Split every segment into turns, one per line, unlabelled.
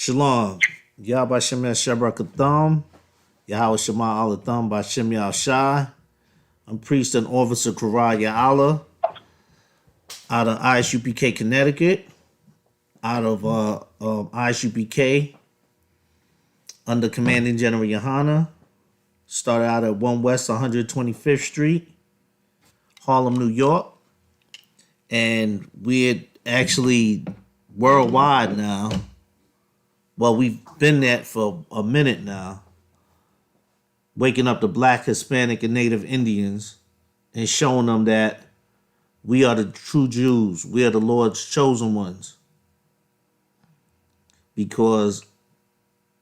Shalom. Yahweh Shem Shabrak Yahweh Shema Alatham Bashem Yahshai. I'm priest and officer Kara Ya'ala out of ISUPK, Connecticut, out of ISUPK under Commanding General Yohana. Started out at 1 West 125th Street, Harlem, New York. And we're actually worldwide now. Well, we've been that for a minute now, waking up the Black, Hispanic, and Native Indians and showing them that we are the true Jews. We are the Lord's chosen ones. Because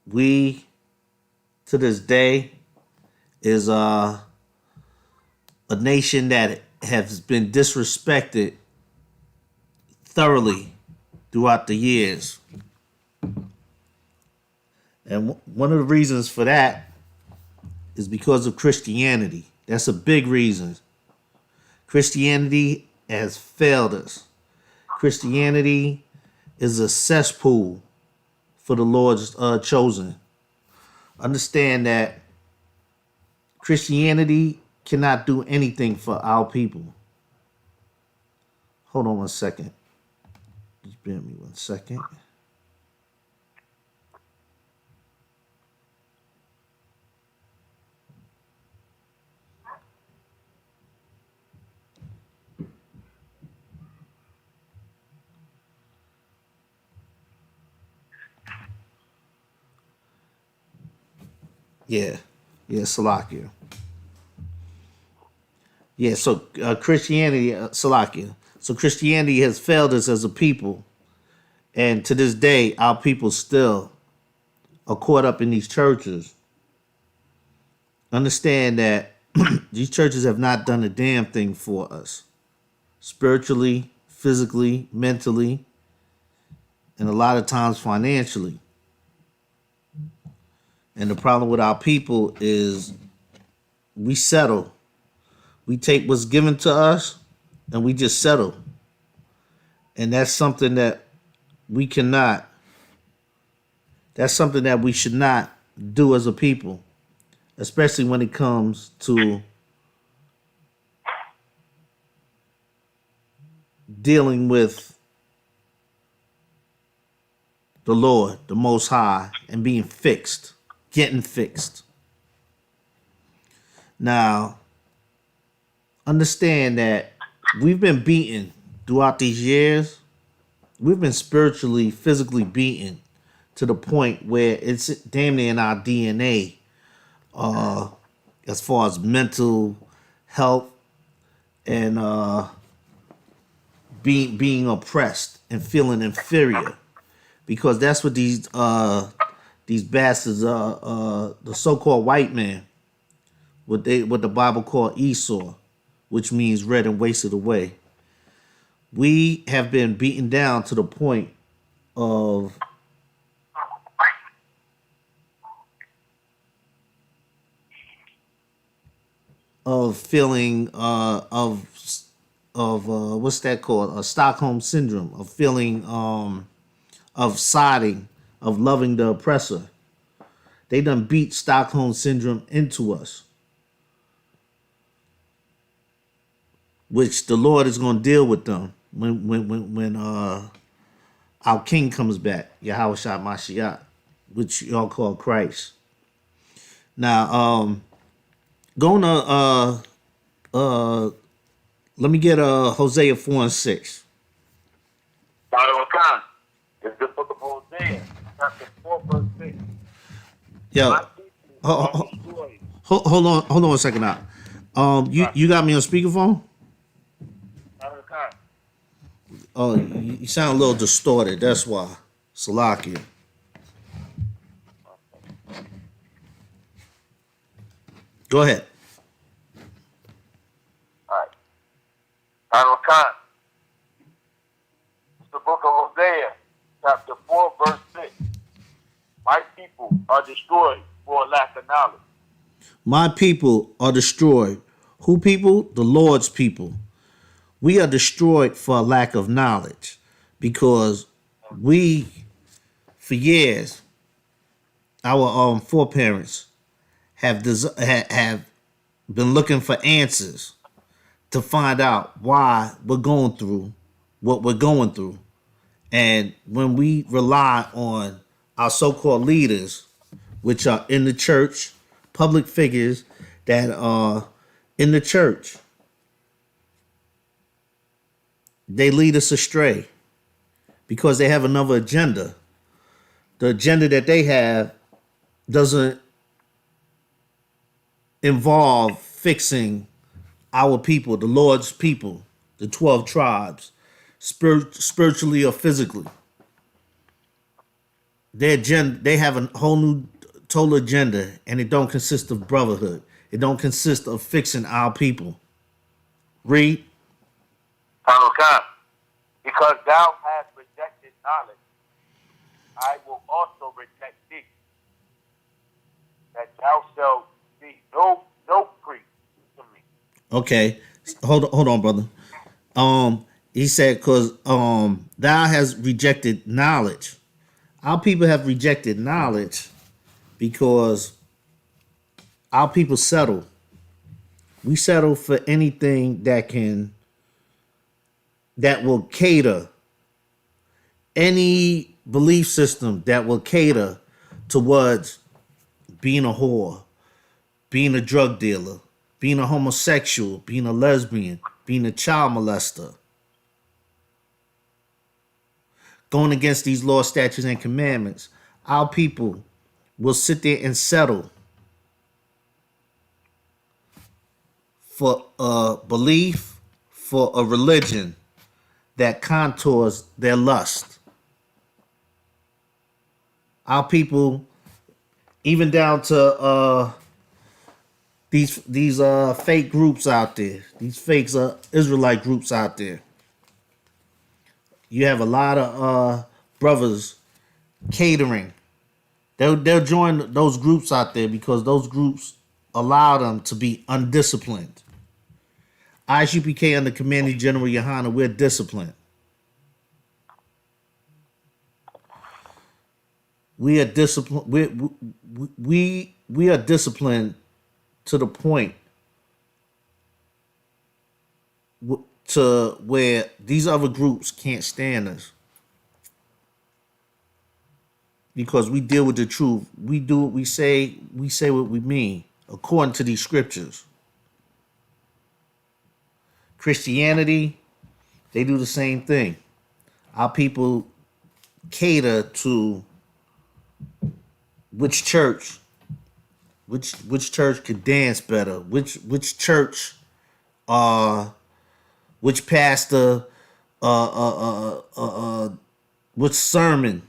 we, to this day, is a nation that has been disrespected thoroughly throughout the years. And one of the reasons for that is because of Christianity. That's a big reason. Christianity has failed us. Christianity is a cesspool for the Lord's chosen. Understand that Christianity cannot do anything for our people. Hold on one second. Just bear with me 1 second. Yeah, Salakia. Yeah, so Christianity, Salakia. So Christianity has failed us as a people. And to this day, our people still are caught up in these churches. Understand that these churches have not done a damn thing for us. Spiritually, physically, mentally, and a lot of times financially. And the problem with our people is we settle. We take what's given to us and we just settle. And that's something that we cannot, that's something that we should not do as a people, especially when it comes to dealing with the Lord, the Most High, and being fixed. Getting fixed. Now, understand that we've been beaten throughout these years. We've been spiritually, physically beaten to the point where it's damn near in our DNA as far as mental health and being oppressed and feeling inferior. Because that's what these bastards, the so-called white man, what the Bible called Esau, which means red and wasted away. We have been beaten down to the point of feeling of what's that called? A Stockholm syndrome, of feeling of siding, of loving the oppressor. They done beat Stockholm syndrome into us, which the Lord is going to deal with them when our King comes back, Yahweh Shai Mashiach, which y'all call Christ. Now, going to let me get Hosea 4:6.
It's the book of Hosea, chapter 4, verse 6.
Yo, hold on 1 second out. You got me on speakerphone? Oh, you sound a little distorted. That's why. Salakia. Go ahead.
All right. It's the book of Hosea, chapter 4, verse 6. My people are destroyed for a lack of knowledge.
My people are destroyed. Who people? The Lord's people. We are destroyed for a lack of knowledge because we for years, our foreparents have been looking for answers to find out why we're going through what we're going through. And when we rely on our so-called leaders, which are in the church, public figures that are in the church, they lead us astray because they have another agenda. The agenda that they have doesn't involve fixing our people, the Lord's people, the 12 tribes, spiritually or physically. Their agenda, they have a whole new total agenda, and it don't consist of brotherhood. It don't consist of fixing our people. Read.
Hanukkah. Because thou hast rejected knowledge, I will also reject thee, that thou shalt be no priest to me.
Okay, hold on, brother. He said, "Cause thou has rejected knowledge." Our people have rejected knowledge because our people settle. We settle for anything that will cater, any belief system that will cater towards being a whore, being a drug dealer, being a homosexual, being a lesbian, being a child molester, going against these laws, statutes, and commandments. Our people will sit there and settle for a belief, for a religion that contours their lust. Our people, even down to these fake groups out there, these fake Israelite groups out there. You have a lot of brothers catering. They'll join those groups out there because those groups allow them to be undisciplined. ISUPK under Commanding General Yohana, we're disciplined. We are disciplined. We are disciplined to the point to where these other groups can't stand us because we deal with the truth. We do what we say. We say what we mean according to these scriptures. Christianity, they do the same thing. Our people cater to which church could dance better, which church which pastor which sermon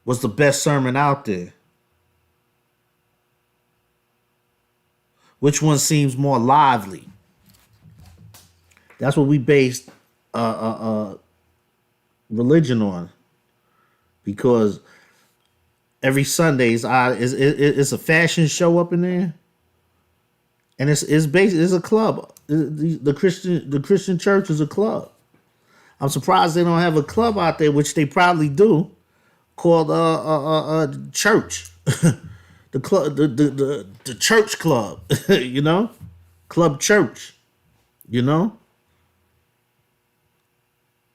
was the best sermon out there, which one seems more lively. That's what we based religion on, because every Sunday it's a fashion show up in there, and it's a club. The Christian church is a club. I'm surprised they don't have a club out there, which they probably do, called church, the club, the church club, you know, club church, you know.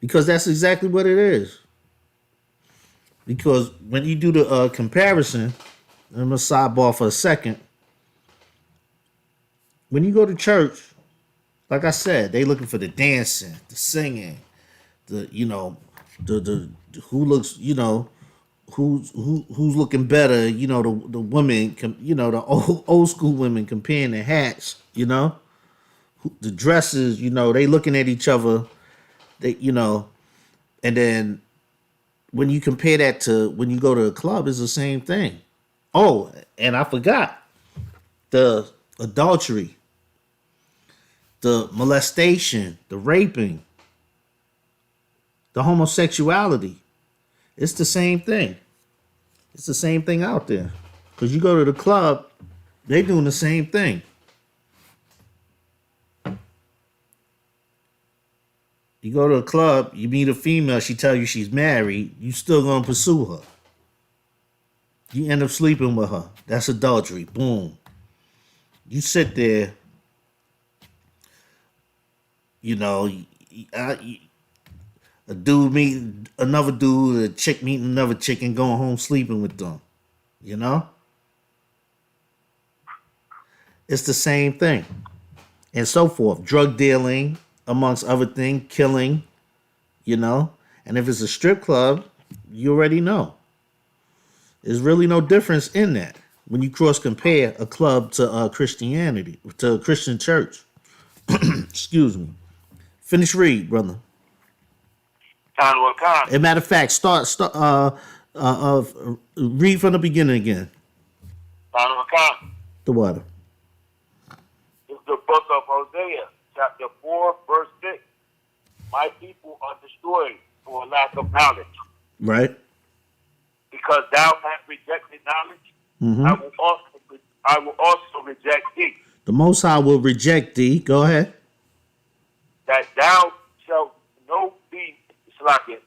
Because that's exactly what it is. Because when you do the comparison, I'm going to sidebar for a second. When you go to church, like I said, they looking for the dancing, the singing, the who looks, who's looking better, the women, the old school women comparing their hats, the dresses, they looking at each other. They, and then when you compare that to when you go to a club, it's the same thing. Oh, and I forgot the adultery, the molestation, the raping, the homosexuality. It's the same thing. It's the same thing out there. Because you go to the club, they doing the same thing. You go to a club, you meet a female, she tell you she's married, you still gonna pursue her. You end up sleeping with her. That's adultery. Boom. You sit there, you know, a dude meeting another dude, a chick meeting another chick, and going home sleeping with them. You know? It's the same thing. And so forth. Drug dealing, amongst other things, killing, you know? And if it's a strip club, you already know. There's really no difference in that when you cross compare a club to Christianity, to a Christian church. Excuse me. Finish read, brother.
Time will come.
As a matter of fact, read from the beginning again.
Time will come.
The water.
It's the book of Hosea, chapter 4, verse 6. My people are destroyed for a lack of knowledge.
Right.
Because thou hast rejected knowledge,
Mm-hmm.
I will also reject thee.
The Most High will reject thee. Go ahead.
That thou shalt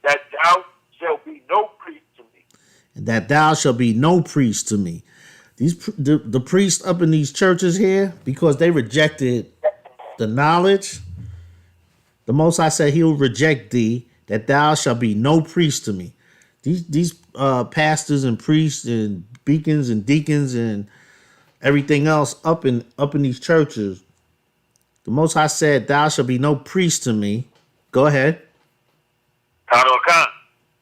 that thou shalt be no priest to me.
And that thou shalt be no priest to me. The priests up in these churches here, because they rejected the knowledge, the Most High said he'll reject thee, that thou shalt be no priest to me. These pastors and priests and beacons and deacons and everything else up in these churches, the Most High said, thou shalt be no priest to me. Go ahead.
Khan,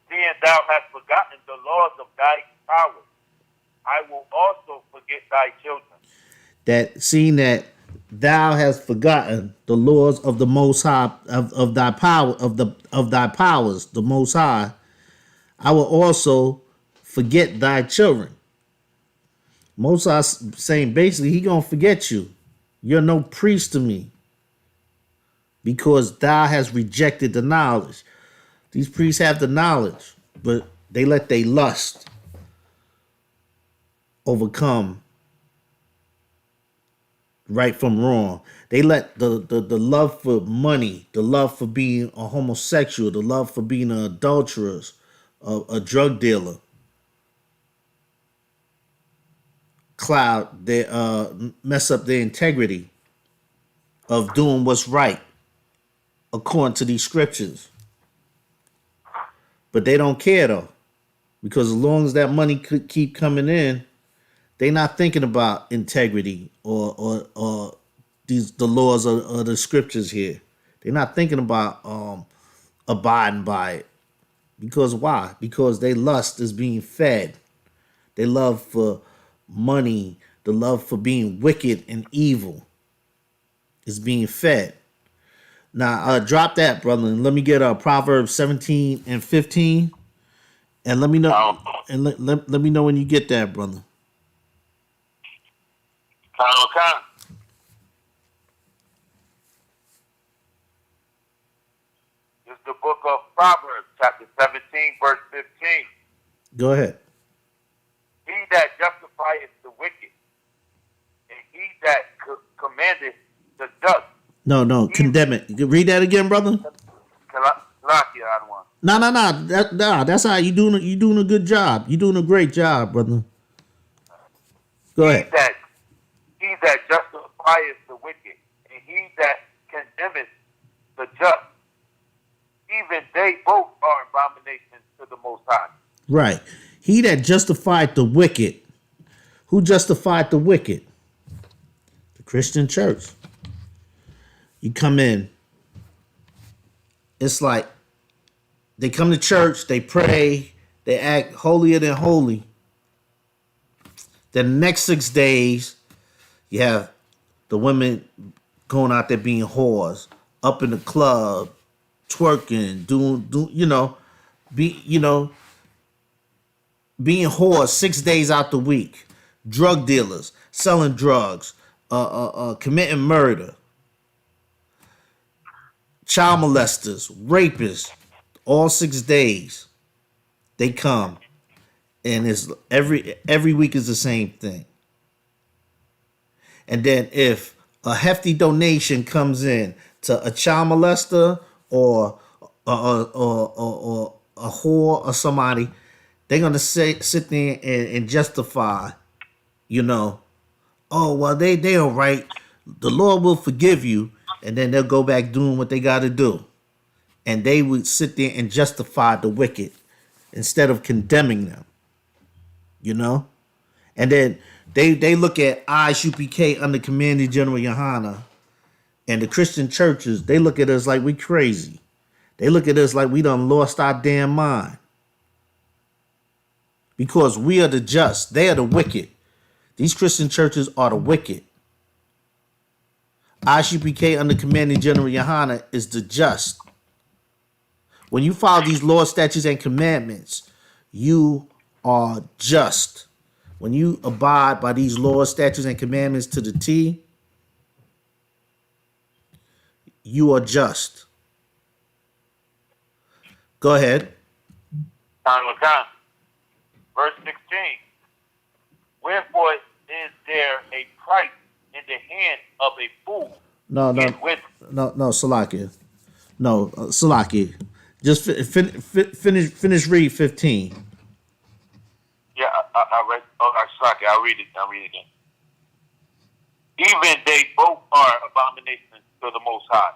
seeing thou hast forgotten the laws of thy power, I will also forget thy children.
That seeing that thou hast forgotten the laws of the Most High, of thy power, of thy powers, the Most High, I will also forget thy children. Most High saying basically he gonna forget you. You're no priest to me because thou hast rejected the knowledge. These priests have the knowledge, but they let their lust overcome right from wrong. They let the love for money, the love for being a homosexual, the love for being an adulteress, a drug dealer, cloud, they mess up their integrity of doing what's right according to these scriptures. But they don't care though, because as long as that money could keep coming in, they're not thinking about integrity or the laws of the scriptures here. They're not thinking about abiding by it. Because why? Because their lust is being fed. Their love for money, the love for being wicked and evil is being fed. Now, drop that, brother, and let me get Proverbs 17 and 15. And let me know let me know when you get that, brother.
Khan. It's the book of Proverbs, chapter 17, verse 15.
Go ahead.
He that justifieth the wicked, and he that commandeth the just.
No, condemn it. Read that again, brother. No. That's how you doing a good job. You doing a great job, brother. Go ahead.
He that justifieth the wicked, and he that condemneth the just, even they both are abominations to the Most High.
Right. He that justified the wicked. Who justified the wicked? The Christian church. You come in. It's like they come to church, they pray, they act holier than holy. Then the next 6 days, you have the women going out there being whores, up in the club, twerking, doing being whores 6 days out the week, drug dealers, selling drugs, committing murder, child molesters, rapists, all 6 days they come, and it's every week is the same thing. And then if a hefty donation comes in to a child molester or a whore or somebody, They're gonna sit there and justify, you know, oh well they all right. The Lord will forgive you, and then they'll go back doing what they gotta do. And they would sit there and justify the wicked instead of condemning them, you know? And then they look at ISUPK under Commander General Yohana and the Christian churches, they look at us like we crazy. They look at us like we done lost our damn mind. Because we are the just. They are the wicked. These Christian churches are the wicked. ISUPK under Commander General Yohana is the just. When you follow these laws, statutes, and commandments, you are just. When you abide by these laws, statutes, and commandments to the T, you are just. Go ahead.
Verse 16. Wherefore is there a price in the hand of a fool?
No, Salakia. No, Salakia. Just finish read 15.
Yeah, I read. Oh, sorry, I'll read it. I'll read it again. Even they both are abominations to the Most High.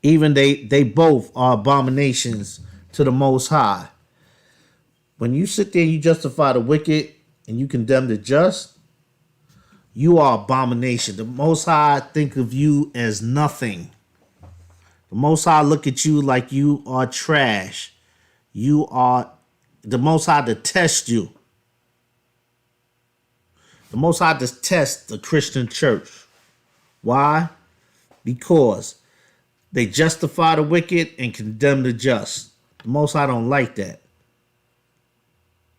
Even they both are abominations to the Most High. When you sit there and you justify the wicked and you condemn the just, you are abomination. The Most High think of you as nothing. The Most High look at you like you are trash. You are, the Most High detest you. The Most High detests the Christian church. Why? Because they justify the wicked and condemn the just. The Most High don't like that.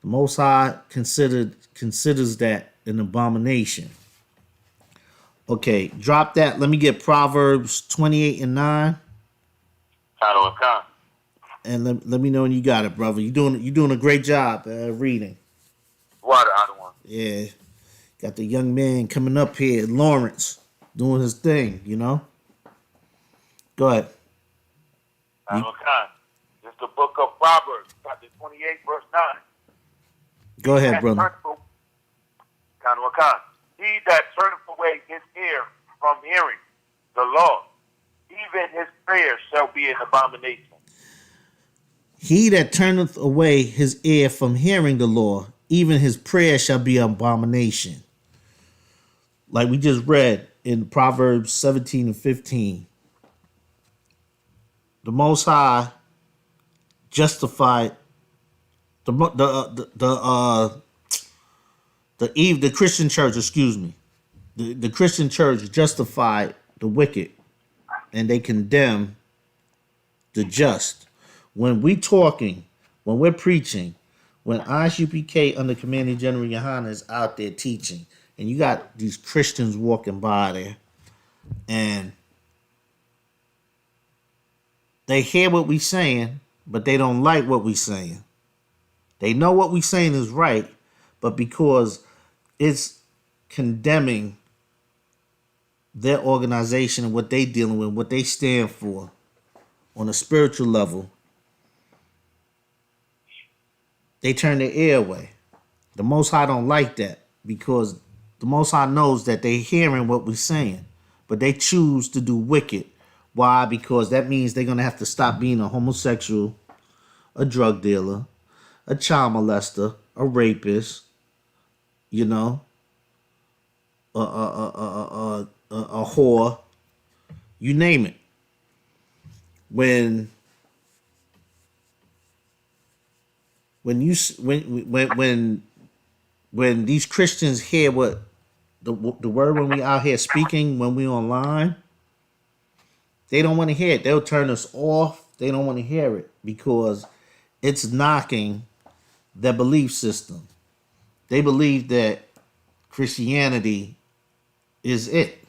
The Most High considers that an abomination. Okay, drop that. Let me get Proverbs 28 and 9. And let me know when you got it, brother. You're doing a great job reading.
What other one?
Yeah. Got the young man coming up here, Lawrence, doing his thing, you know? Go ahead.
This is the book of Proverbs, chapter 28, verse 9.
Go ahead, brother.
He that turneth away his ear from hearing the law, even his prayer shall be an abomination.
He that turneth away his ear from hearing the law, even his prayer shall be an abomination. Like we just read in Proverbs 17 and 15. The Most High justified the Christian church, excuse me. The Christian church justified the wicked and they condemn the just. When we talking, when we're preaching, when ISUPK under Commander General Yohana is out there teaching, and you got these Christians walking by there, and they hear what we saying, but they don't like what we saying. They know what we saying is right, but because it's condemning their organization and what they dealing with, what they stand for on a spiritual level, they turn their ear away. The Most High don't like that because the Most High knows that they hearing what we're saying, but they choose to do wicked. Why? Because that means they're going to have to stop being a homosexual, a drug dealer, a child molester, a rapist, you know, a whore, you name it. When these Christians hear what the word when we out here speaking, when we online, they don't want to hear it. They'll turn us off. They don't want to hear it because it's knocking their belief system. They believe that Christianity is it,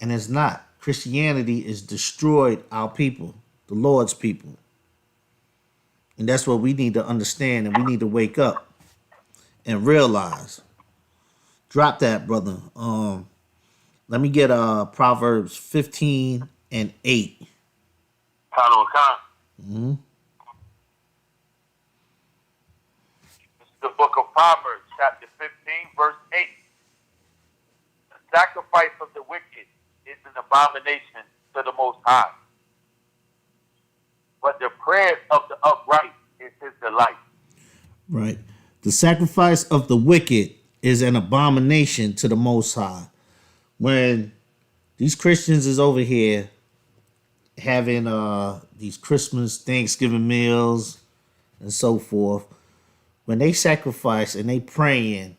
and it's not. Christianity is destroyed our people, the Lord's people. And that's what we need to understand, and we need to wake up and realize. Drop that, brother. Let me get Proverbs 15 and 8.
Mm-hmm. book of Proverbs, chapter 15, verse 8. The sacrifice of the wicked is an abomination to the Most High, but the prayers of the upright is his delight.
Right. The sacrifice of the wicked is an abomination to the Most High. When these Christians is over here having these Christmas, Thanksgiving meals and so forth, when they sacrifice and they praying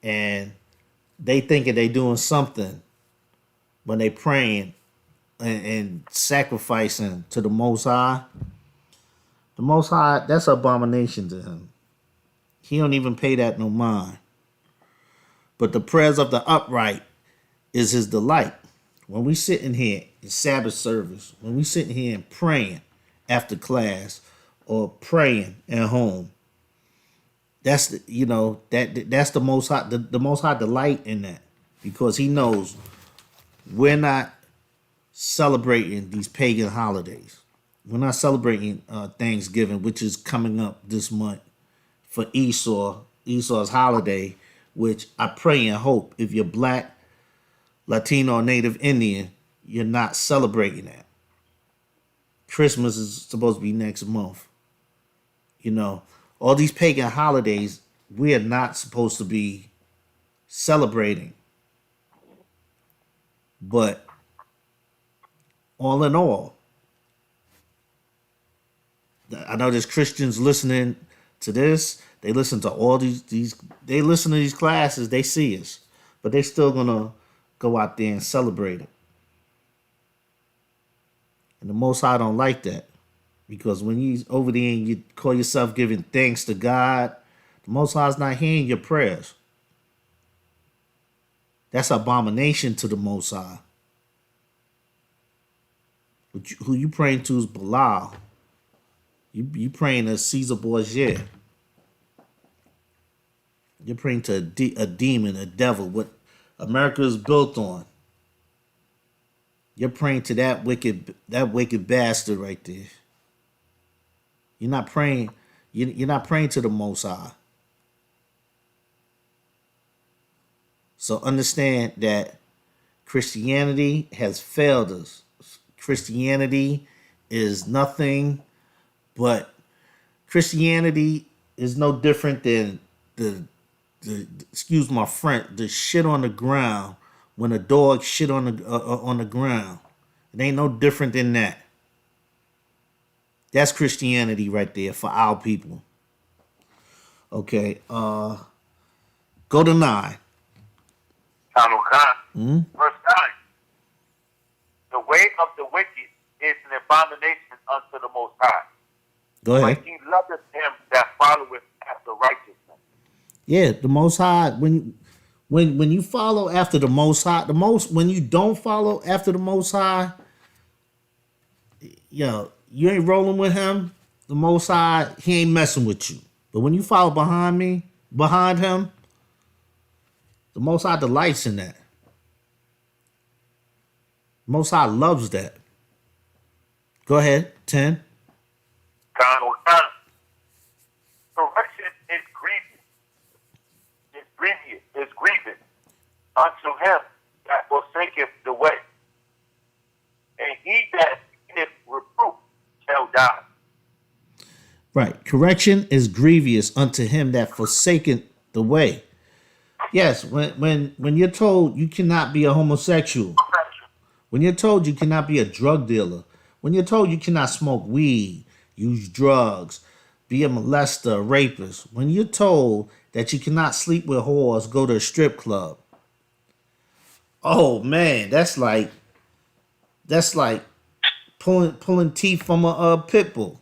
and they thinking they doing something when they praying and sacrificing to the Most High, that's an abomination to him. He don't even pay that no mind. But the prayers of the upright is his delight. When we sitting here in Sabbath service, when we sitting here and praying after class or praying at home, that's that's the Most High. The Most High delight in that, because he knows we're not celebrating these pagan holidays. We're not celebrating Thanksgiving, which is coming up this month, for Esau's holiday, which I pray and hope if you're black, Latino, or Native Indian, you're not celebrating that. Christmas is supposed to be next month. All these pagan holidays, we are not supposed to be celebrating. But all in all, I know there's Christians listening to this. They listen to all these they listen to these classes, they see us. But they still gonna go out there and celebrate it. And the Most High don't like that. Because when you over there and you call yourself giving thanks to God, the Most High's not hearing your prayers. That's abomination to the Most High. Who you praying to is Belial. You praying to Caesar Borgia. You're praying to a demon, a devil, what America is built on. You're praying to that wicked bastard right there. You're not praying. You're not praying to the Most High. So understand that Christianity has failed us. Christianity is nothing but Christianity is no different than the excuse my French, the shit on the ground when a dog shit on the ground. It ain't no different than that. That's Christianity right there for our people. Okay, go to 9.
Verse 9. The way of the wicked is an abomination unto the Most High.
Go ahead.
But he loveth him that followeth after righteousness.
Yeah, the Most High. When you follow after the Most High, when you don't follow after the Most High, you ain't rolling with him. The Most High, he ain't messing with you. But when you follow behind him, the Most High delights in that. The Most High loves that. Go ahead, 10.
Correction is grievous unto him that forsaketh the way, and he that seeketh reproof shall die.
Right. Correction is grievous unto him that forsaketh the way. Yes, when you're told you cannot be a homosexual, when you're told you cannot be a drug dealer, when you're told you cannot smoke weed, use drugs, be a molester, a rapist, when you're told that you cannot sleep with whores, go to a strip club. Oh man, that's like pulling teeth from a pit bull,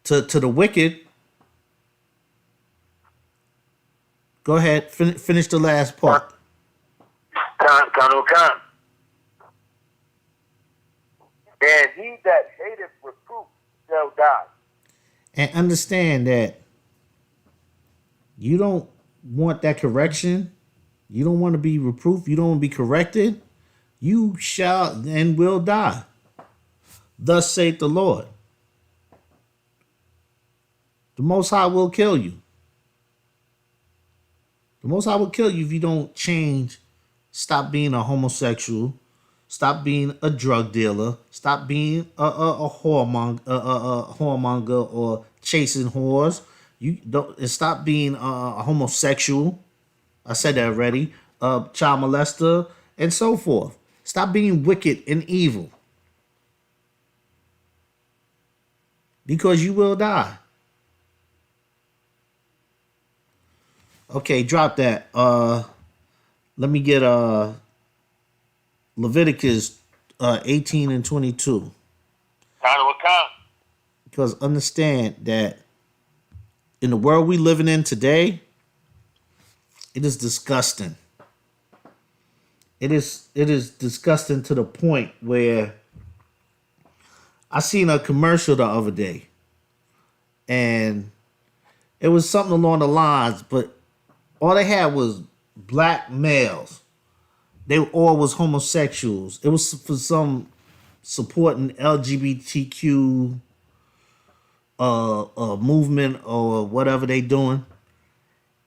To the wicked. Go ahead, finish the last part.
And he that hateth reproof shall die.
And understand that you don't want that correction. You don't want to be reproved. You don't want to be corrected. You shall and will die. Thus saith the Lord. The Most High will kill you. The Most High will kill you if you don't change. Stop being a homosexual. Stop being a drug dealer. Stop being a whoremonger or chasing whores. You don't and stop being a homosexual. I said that already. Child molester and so forth. Stop being wicked and evil because you will die. Okay, drop that. Let me get Leviticus 18 and 22.
Time will come.
Because understand that in the world we living in today, it is disgusting. It is disgusting to the point where I seen a commercial the other day, and it was something along the lines, but all they had was black males. They all was homosexuals. It was for some supporting LGBTQ movement or whatever they doing.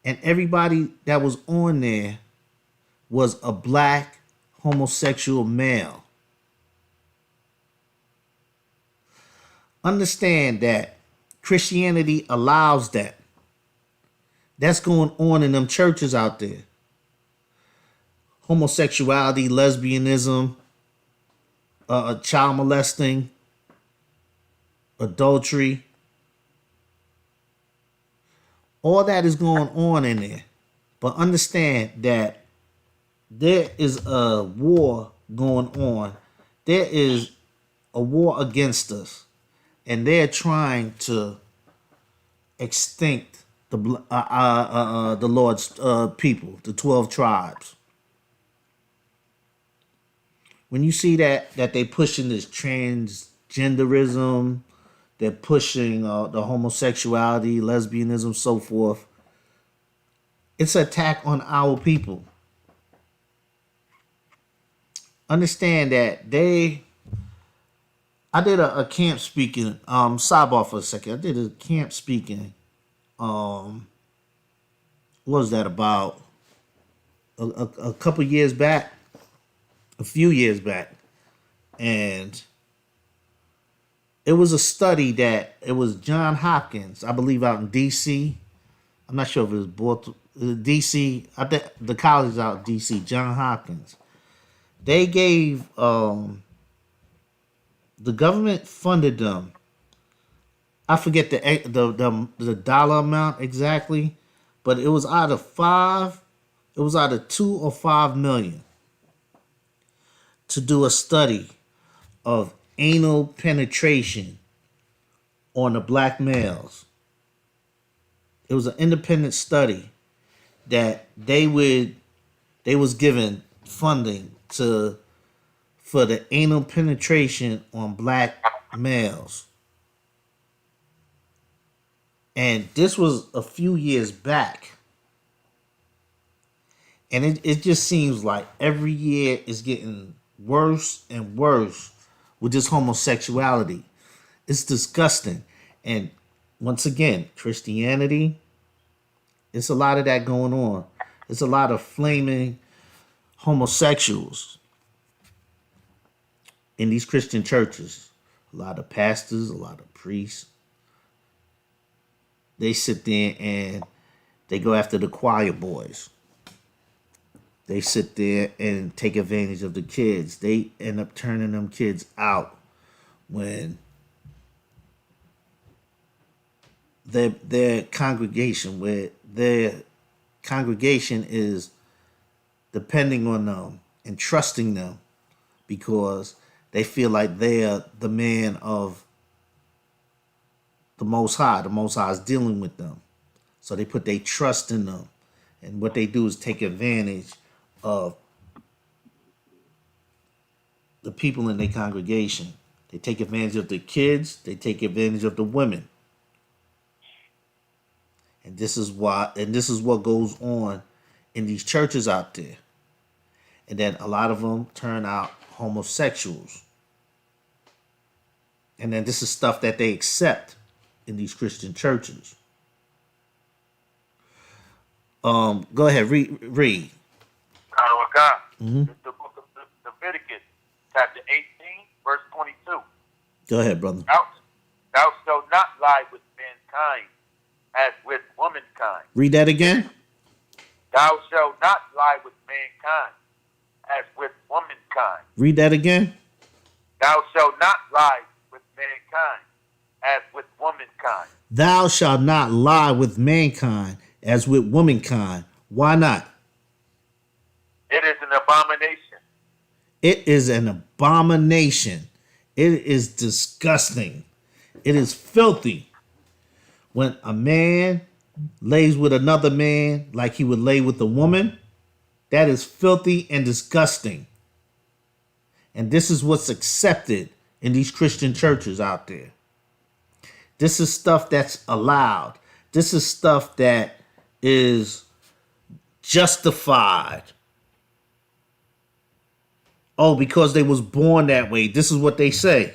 And everybody that was on there was a black homosexual male. Understand that Christianity allows that. That's going on in them churches out there. Homosexuality, lesbianism, child molesting, adultery. All that is going on in there. But understand that there is a war going on. There is a war against us. And they're trying to extinct the Lord's people, the 12 tribes. When you see that they pushing this transgenderism, they're pushing the homosexuality, lesbianism, so forth, it's an attack on our people. Understand that I did a camp speaking, sidebar for a second. I did a camp speaking, what was that, about a couple years back, a few years back. And it was a study that, it was John Hopkins, I believe out in D.C. I'm not sure if it was Baltimore, D.C. I think the college out in D.C., John Hopkins. They gave, the government funded them. I forget the dollar amount exactly, but it was either 2 or 5 million to do a study of anal penetration on the black males. It was an independent study that they was given funding for the anal penetration on black males. And this was a few years back. And it just seems like every year is getting worse and worse with this homosexuality. It's disgusting. And once again, Christianity, it's a lot of that going on. It's a lot of flaming homosexuals in these Christian churches. A lot of pastors, a lot of priests. They sit there and they go after the choir boys. They sit there and take advantage of the kids. They end up turning them kids out when their congregation is depending on them and trusting them because they feel like they're the man of the Most High. The Most High is dealing with them. So they put their trust in them. And what they do is take advantage of the people in their congregation. They take advantage of the kids. They take advantage of the women. And this is what goes on in these churches out there. And then a lot of them turn out homosexuals. And then this is stuff that they accept in these Christian churches. Go ahead, read.
This is the book of Leviticus, chapter 18, verse 22.
Go ahead, brother.
Thou shalt not lie with mankind as with womankind.
Read that again.
Thou shalt not lie with mankind as with womankind.
Read that again.
Thou shalt not lie with mankind as with womankind.
Thou shalt not lie with mankind as with womankind. Why not?
It is an abomination.
It is an abomination. It is disgusting. It is filthy. When a man lays with another man like he would lay with a woman, that is filthy and disgusting. And this is what's accepted in these Christian churches out there. This is stuff that's allowed. This is stuff that is justified. Oh, because they was born that way. This is what they say.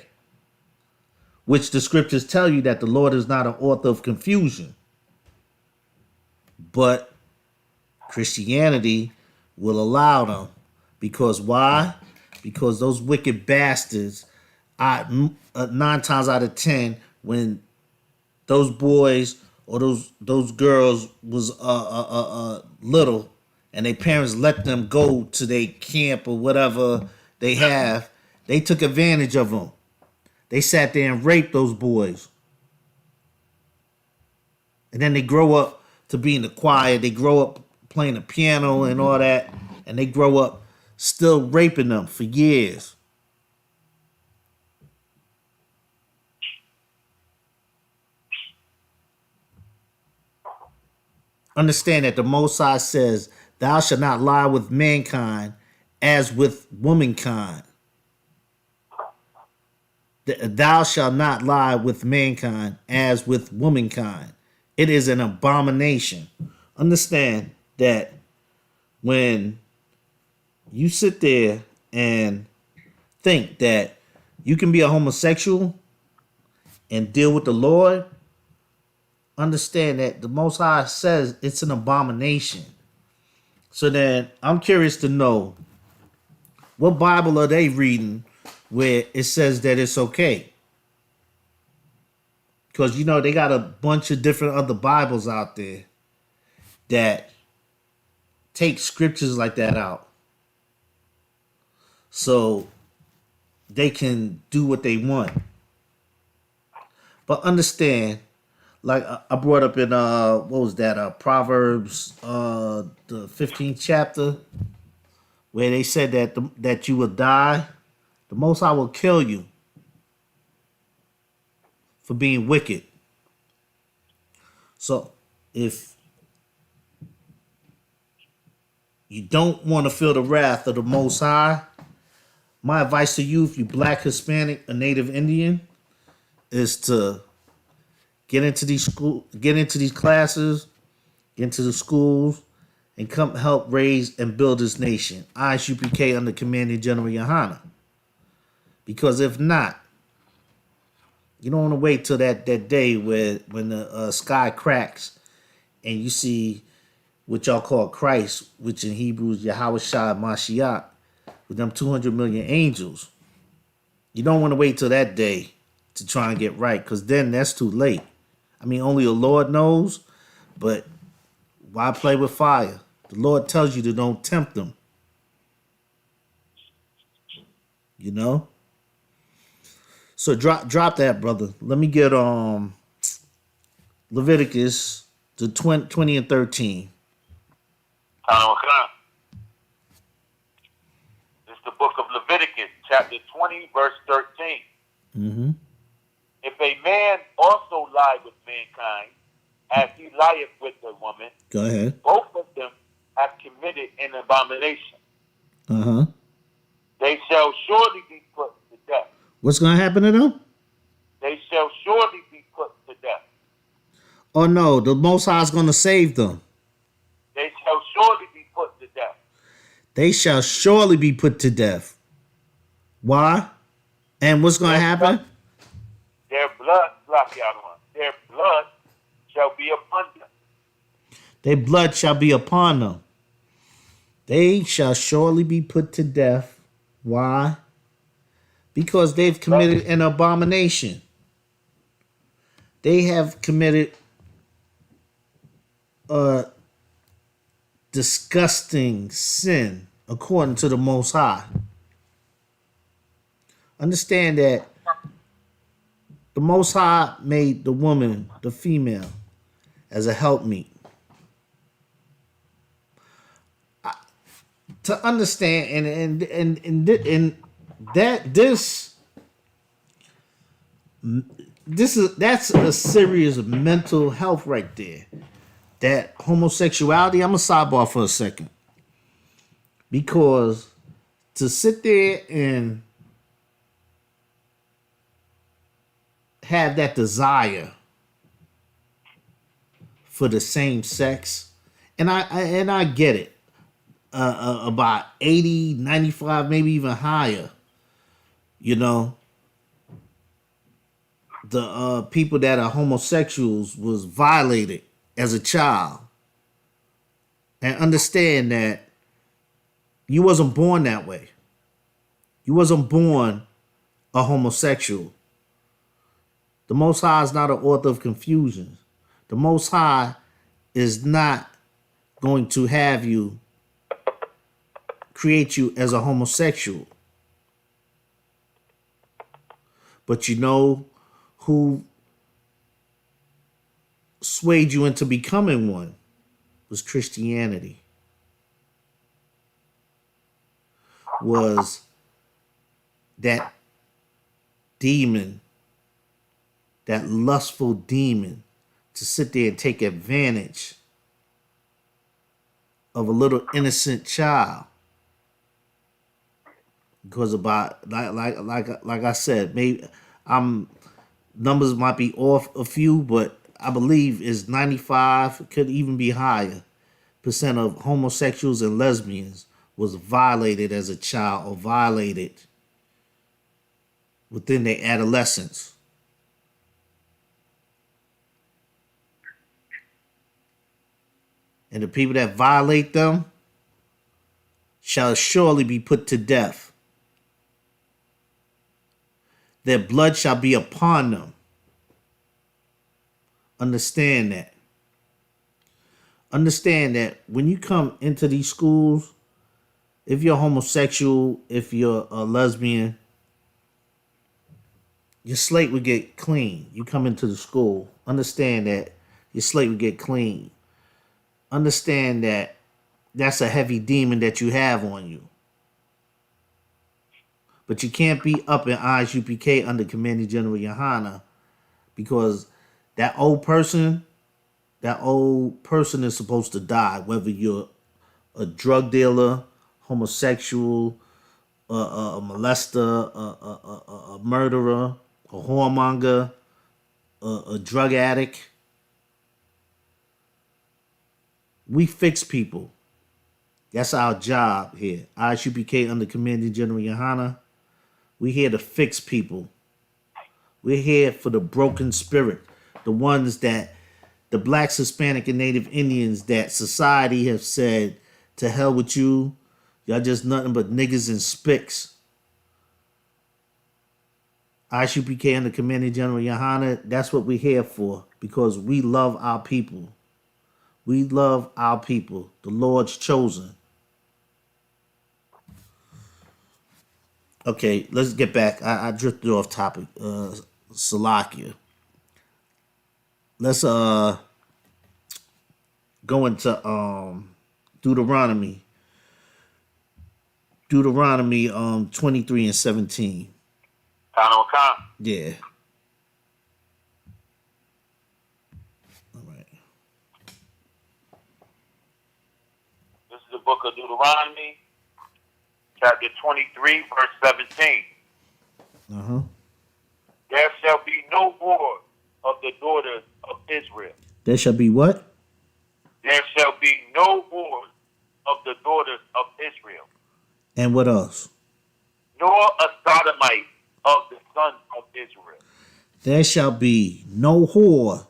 Which the scriptures tell you that the Lord is not an author of confusion. But Christianity will allow them. Because why? Because those wicked bastards, 9 times out of 10, when those boys or those girls was little, and their parents let them go to their camp or whatever they have, they took advantage of them. They sat there and raped those boys. And then they grow up to be in the choir. They grow up playing the piano and all that. And they grow up still raping them for years. Understand that the Most High says, thou shalt not lie with mankind as with womankind. Thou shalt not lie with mankind as with womankind. It is an abomination. Understand that when you sit there and think that you can be a homosexual and deal with the Lord, understand that the Most High says it's an abomination. So then I'm curious to know, what Bible are they reading where it says that it's okay? Because, you know, they got a bunch of different other Bibles out there that take scriptures like that out. So they can do what they want. But understand, like I brought up in, what was that, Proverbs, the 15th chapter, where they said that you will die. The Most High will kill you for being wicked. So if you don't want to feel the wrath of the Most High, my advice to you, if you Black, Hispanic, or Native Indian, is to get into these classes, get into the schools, and come help raise and build this nation. ISUPK under Commanding General Yohana. Because if not, you don't want to wait till that day when the sky cracks and you see what y'all call Christ, which in Hebrew is Yahweh Shai Mashiach, with them 200 million angels. You don't want to wait till that day to try and get right, because then that's too late. I mean, only the Lord knows, but why play with fire? The Lord tells you to don't tempt them. You know? So drop that, brother. Let me get Leviticus to 20 and 13.
This is the book of Leviticus, chapter 20, verse 13.
Mm-hmm.
If a man also lie with mankind, as he lieth with a woman,
Go ahead.
both of them have committed an abomination.
Uh-huh.
They shall surely be put to death.
What's going to happen to them?
They shall surely be put to death.
Oh, no, the Most High is going to save them.
They shall surely be put to death.
They shall surely be put to death. Why? And what's going to happen?
Their blood shall be upon them.
Their blood shall be upon them. They shall surely be put to death. Why? Because they've committed an abomination. They have committed a disgusting sin according to the Most High. Understand that the Most High made the woman, the female, as a helpmeet. To understand and that that's a serious mental health right there. That homosexuality, I'm gonna sidebar for a second. Because to sit there and have that desire for the same sex, and I get it. About 80, 95, maybe even higher. You know, the people that are homosexuals was violated as a child. And understand that you wasn't born that way. You wasn't born a homosexual. The Most High is not an author of confusion. The Most High is not going to have you create you as a homosexual. But you know who swayed you into becoming one was Christianity. Was that demon, that lustful demon, to sit there and take advantage of a little innocent child. Because about like I said, maybe numbers might be off a few, but I believe is 95, could even be higher, percent of homosexuals and lesbians was violated as a child or violated within their adolescence. And the people that violate them shall surely be put to death. Their blood shall be upon them. Understand that. Understand that when you come into these schools, if you're homosexual, if you're a lesbian, your slate would get clean. You come into the school. Understand that your slate would get clean. Understand that that's a heavy demon that you have on you. But you can't be up in ISUPK under Commander General Yohana, because that old person is supposed to die, whether you're a drug dealer, homosexual, a molester, a murderer, a whoremonger, a drug addict. We fix people. That's our job here. ISUPK under Commander General Yohana. We're here to fix people. We're here for the broken spirit. The ones that, the blacks, Hispanic, and Native Indians that society have said, to hell with you. Y'all just nothing but niggas and spicks. ISUPK under Commander General Yohana, that's what we're here for. Because we love our people. We love our people. The Lord's chosen. Okay, let's get back. I drifted off topic. Salakia. Let's go into Deuteronomy. Deuteronomy 23 and 17.
Khan.
Yeah. All right.
This is the book of Deuteronomy, chapter 23, verse 17.
Uh-huh.
There shall be no war of the daughters of Israel.
There shall be what?
There shall be no war of the daughters of Israel,
And what else?
nor a sodomite of the sons of Israel.
There shall be no whore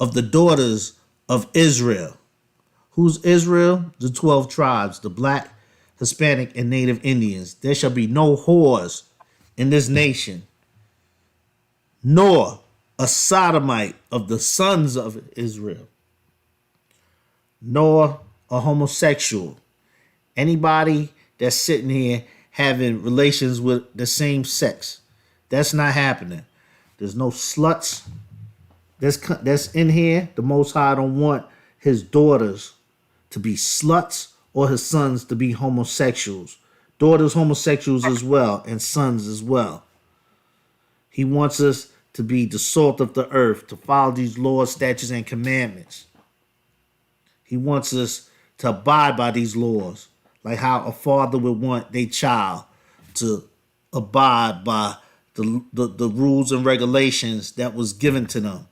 of the daughters of Israel. Who's Israel? The 12 tribes, the black, Hispanic, and Native Indians. There shall be no whores in this nation, nor a sodomite of the sons of Israel, nor a homosexual. Anybody that's sitting here having relations with the same sex. That's not happening. There's no sluts that's in here. The Most High don't want his daughters to be sluts or his sons to be homosexuals. Daughters homosexuals as well, and sons as well. He wants us to be the salt of the earth, to follow these laws, statutes, and commandments. He wants us to abide by these laws, like how a father would want their child to abide by the rules and regulations that was given to them,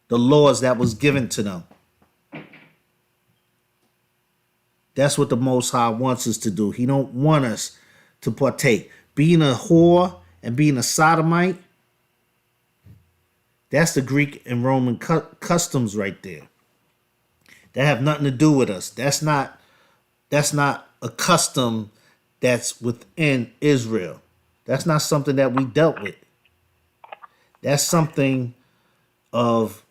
the laws that was given to them. That's what the Most High wants us to do. He don't want us to partake. Being a whore and being a sodomite, that's the Greek and Roman customs right there. That have nothing to do with us. That's not a custom that's within Israel. That's not something that we dealt with. That's something of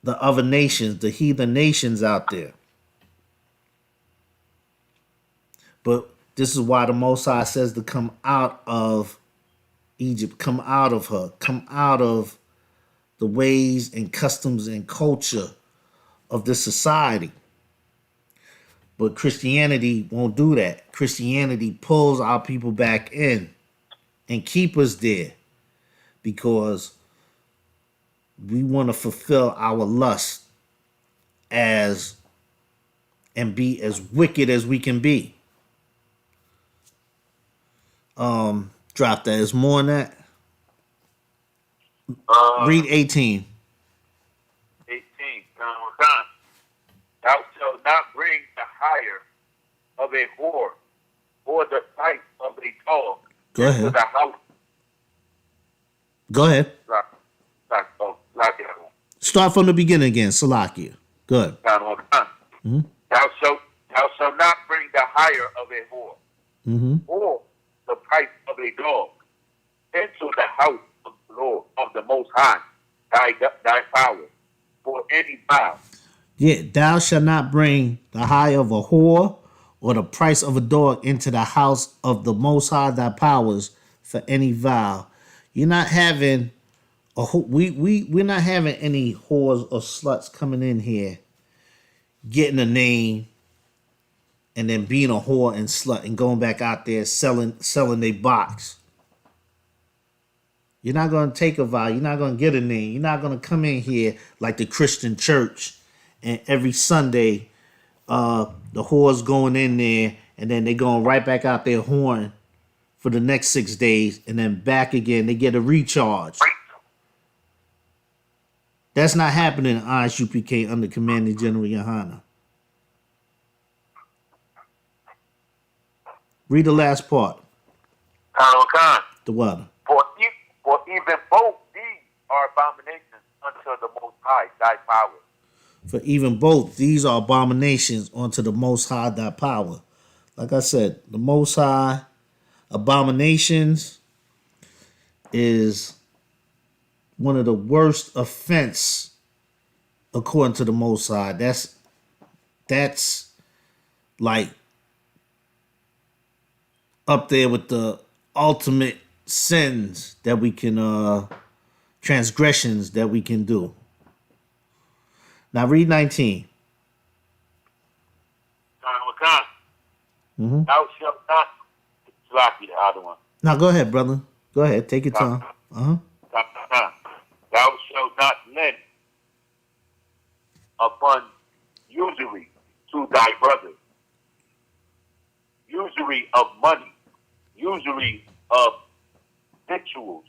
the other nations, the heathen nations out there. But this is why the Most High says to come out of Egypt, come out of her, come out of the ways and customs and culture of this society. But Christianity won't do that. Christianity pulls our people back in and keep us there because we want to fulfill our lust and be as wicked as we can be. Drop that. There's more than that. Read 18.
18. Thou shalt not bring the hire of a whore or the price of a dog
Go ahead.
to the house.
Go ahead. Start from the beginning again. Salakia. Good.
Mm-hmm. Thou shalt not bring the hire of a whore or the price of a dog into the house of the Lord of the Most High, thy power, for any vow.
Yeah, thou shalt not bring the hire of a whore or the price of a dog into the house of the Most High, thy powers, for any vow. You're not having we're not having any whores or sluts coming in here, getting a name, and then being a whore and slut and going back out there selling their box. You're not going to take a vow. You're not going to get a name. You're not going to come in here like the Christian church and every Sunday the whore's going in there and then they're going right back out there whoring for the next 6 days and then back again. They get a recharge. That's not happening in ISUPK under Commanding General Yohana. Read the last part. The water.
For even both these are abominations unto the Most High, thy power.
For even both these are abominations unto the Most High, thy power. Like I said, the Most High abominations is one of the worst offense according to the Most High. That's like up there with the ultimate sins that we can transgressions that we can do. Now read 19.
Thou shalt not the other one.
Now go ahead, brother. Go ahead. Take your time.
Thou shalt not lend upon usury to thy brother. Usury of money. Usury of victuals.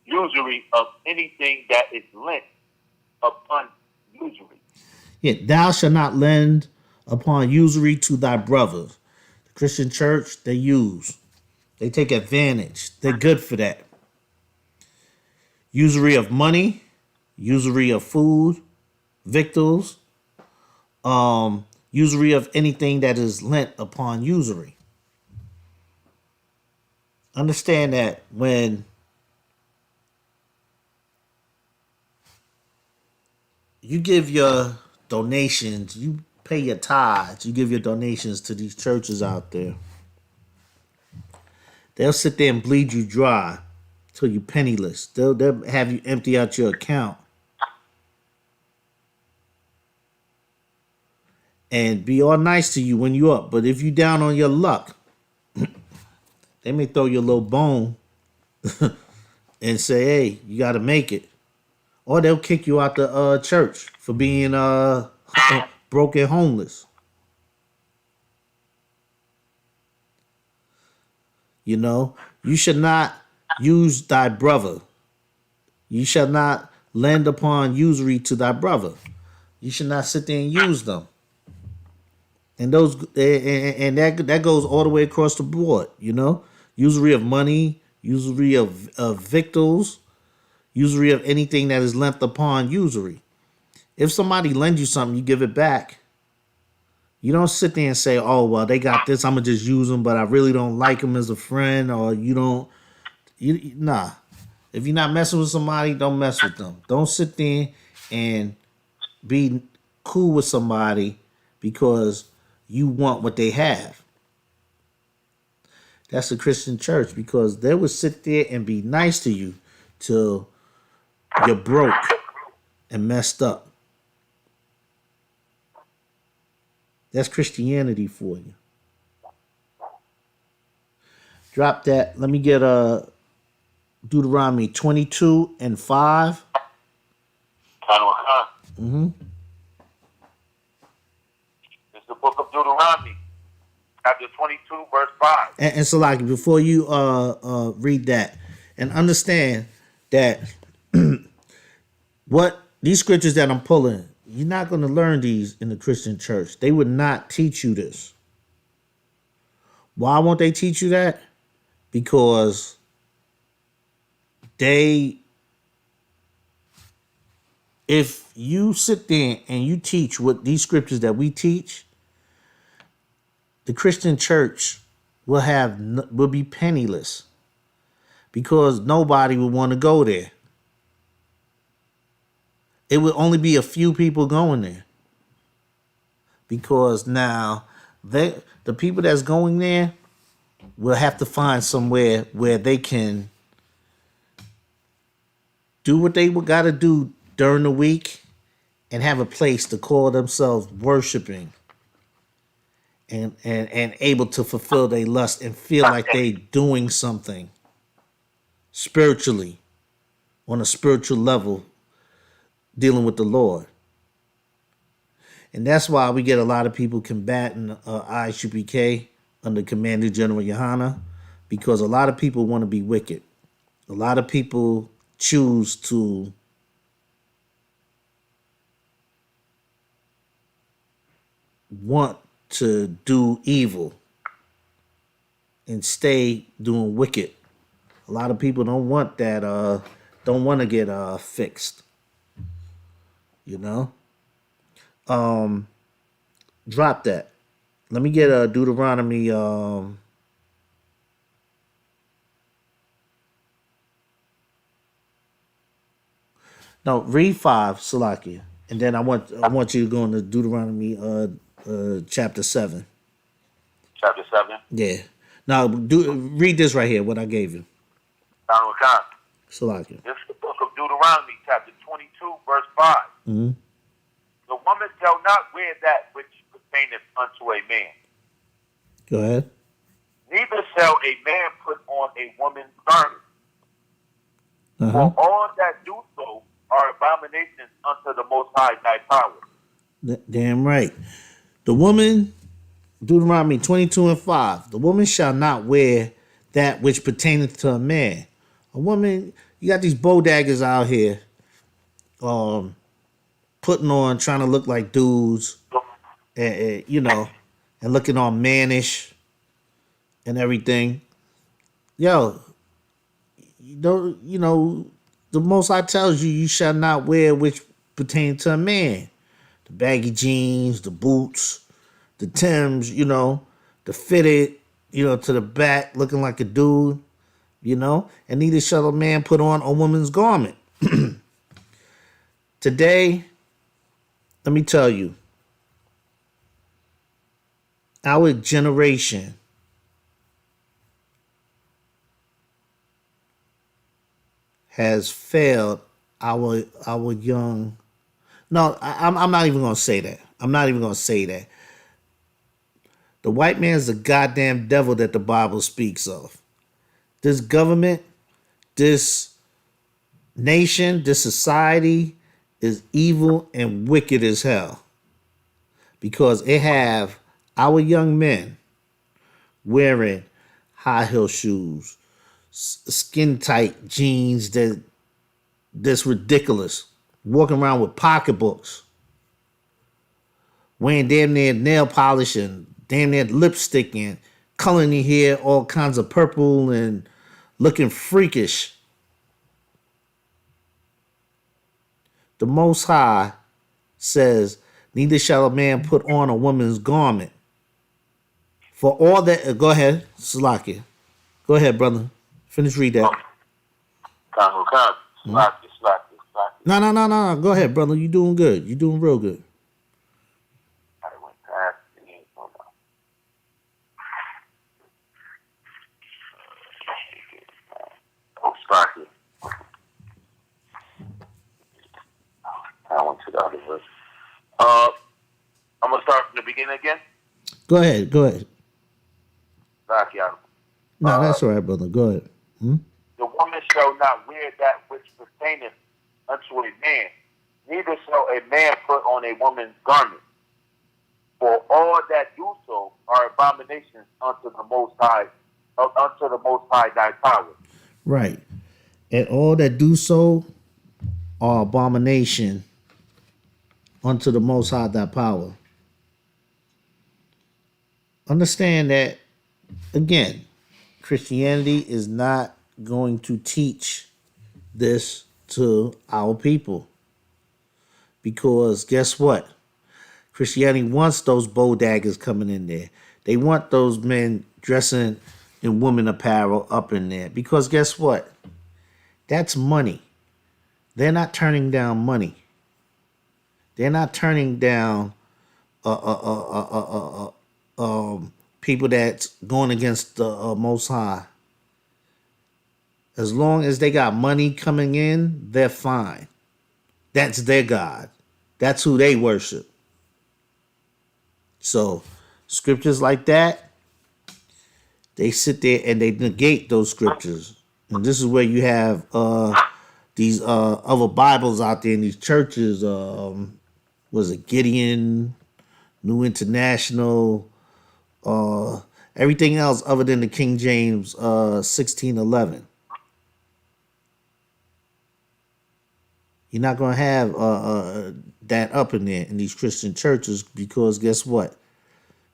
Usury of anything that is lent upon usury.
Yeah, thou shalt not lend upon usury to thy brother. The Christian church, they take advantage. They're good for that. Usury of money, usury of food, victuals, usury of anything that is lent upon usury. Understand that when you give your donations, you pay your tithes, you give your donations to these churches out there, they'll sit there and bleed you dry till you're penniless. They'll have you empty out your account and be all nice to you when you up. But if you down on your luck, they may throw you a little bone and say, "Hey, you got to make it," or they'll kick you out the church for being broke and homeless. You know, you should not use thy brother. You shall not lend upon usury to thy brother. You should not sit there and use them. And that goes all the way across the board. You know, usury of money, usury of victuals, usury of anything that is lent upon usury. If somebody lends you something, you give it back. You don't sit there and say, "Oh, well, they got this. I'm gonna just use them, but I really don't like them as a friend." Or you don't. Nah. If you're not messing with somebody, don't mess with them. Don't sit there and be cool with somebody because you want what they have. That's the Christian church, because they would sit there and be nice to you till you're broke and messed up. That's Christianity for you. Drop that. Let me get Deuteronomy 22 and 5. Mm-hmm.
It's the book of Deuteronomy, chapter 22, verse 5.
And so, like, before you read that, and understand that what these scriptures that I'm pulling, you're not going to learn these in the Christian church. They would not teach you this. Why won't they teach you that? Because if you sit there and you teach what these scriptures that we teach, the Christian church will be penniless, because nobody would want to go there. It would only be a few people going there, because now the people that's going there will have to find somewhere where they can do what they got to do during the week and have a place to call themselves worshiping and able to fulfill their lust and feel like they doing something spiritually, on a spiritual level, dealing with the Lord. And that's why we get a lot of people combating ISUPK under Commander General Yohana, because a lot of people want to be wicked. A lot of people choose to want to do evil and stay doing wicked. A lot of people don't want that, don't want to get fixed. You know? Drop that. Let me get Deuteronomy no, read 5, Salakia. And then I want you to go into Deuteronomy chapter 7.
Chapter 7?
Yeah. Now read this right here, what I gave you. Salakia.
This is the book of Deuteronomy, chapter 22, verse 5.
Mm-hmm.
The woman shall not wear that which pertaineth unto a man.
Go ahead.
Neither shall a man put on a woman's garment.
Uh-huh.
For all that do so are abominations unto the Most High thy power.
Damn right. The woman, Deuteronomy 22 and 5, the woman shall not wear that which pertaineth to a man. A woman, you got these bodaggers out here putting on, trying to look like dudes, and looking all mannish and everything. Yo, the Most High tells you shall not wear which pertain to a man. The baggy jeans, the boots, the Timbs, the fitted, to the back, looking like a dude, and neither shall a man put on a woman's garment. Today, let me tell you, our generation has failed our young. No, I'm not even gonna say that. I'm not even gonna say that. The white man's the goddamn devil that the Bible speaks of. This government, this nation, this society is evil and wicked as hell. Because it have our young men wearing high heel shoes, skin tight jeans that's ridiculous, walking around with pocketbooks, wearing damn near nail polish and damn near lipstick and coloring your hair all kinds of purple and looking freakish. The Most High says, neither shall a man put on a woman's garment. For all that, go ahead, Salaki. Go ahead, brother. Finish read that. No. Go ahead, brother. You doing good. You doing real good.
I went past it. Hold on. Oh, Sparky. I went to the other verse. I'm gonna start from the beginning again.
Go ahead.
Sparky,
No, that's all right, brother. Go ahead.
The woman shall not wear that which pertaineth unto a man, neither shall a man put on a woman's garment. For all that do so are abominations unto the Most High, thy power.
Right. And all that do so are abomination unto the Most High thy power. Understand that, again, Christianity is not going to teach this to our people. Because guess what? Christianity wants those bow daggers coming in there. They want those men dressing in woman apparel up in there. Because guess what? That's money. They're not turning down money. They're not turning down people that's going against the Most High. As long as they got money coming in, they're fine. That's their God. That's who they worship. So scriptures like that, they sit there and they negate those scriptures. And this is where you have these other Bibles out there in these churches. Was it Gideon, New International, everything else other than the King James 1611. You're not going to have that up in there in these Christian churches because guess what?